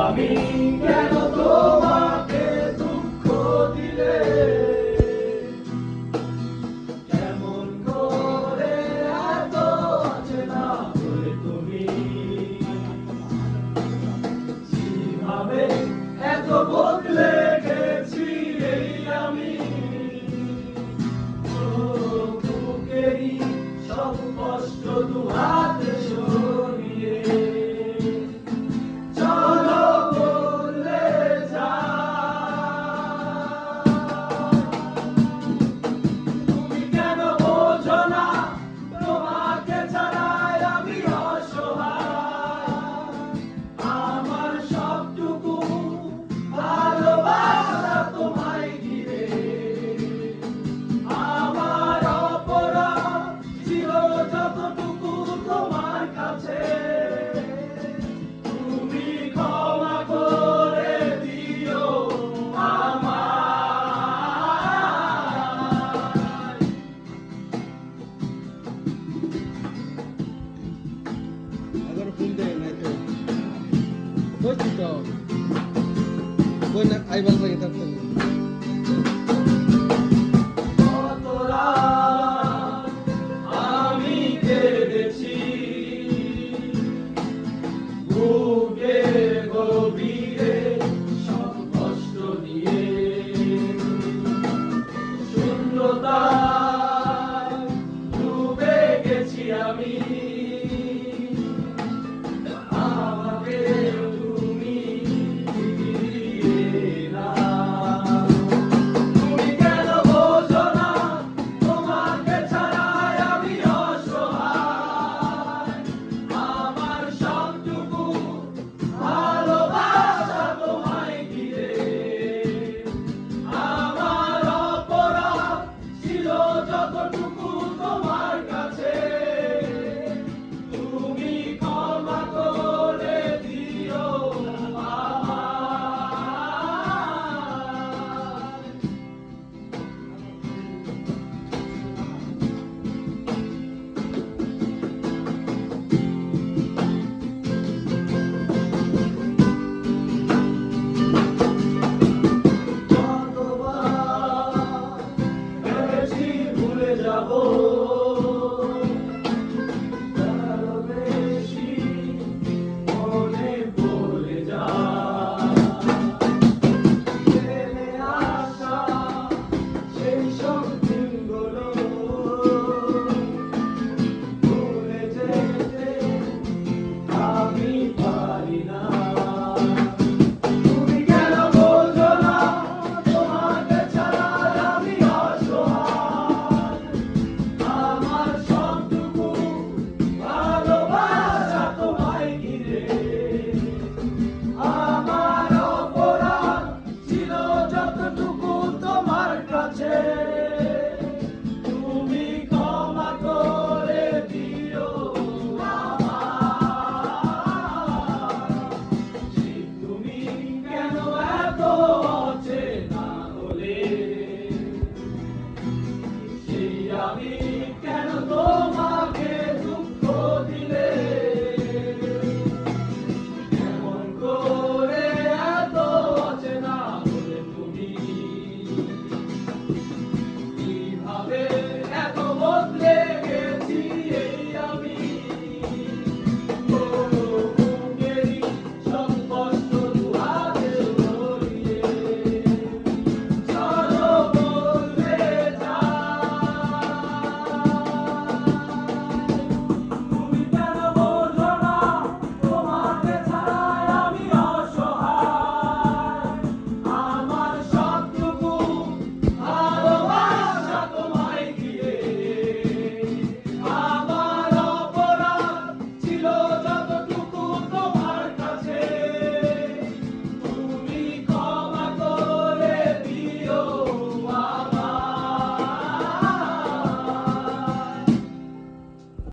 আমি কেন তোমাকে দুঃখ দিলে, কেমন করে এত অচেনা হলে তুমি, কিভাবে এত বদলে গেছি এই আমি, বুকেরই সব কষ্ট দুহাতে সরিয়ে চলো বলে যা। তুমি কেন বোঝো না তোমাকে ছাড়াই আমি অসহায়, আমার সবটুকু ভালোবাসা তোমায় ঘিরে, আমার অপরাধ ছিল যতটুকু তোমার কাছে, তুমি ক্ষমা করে দিও আমায়। আবার ফোন দেয় নাই তো বলছি তো বই না আইবার লাগে থাকতে কত রাত আমি কেঁদেছি বুকের গভীরে।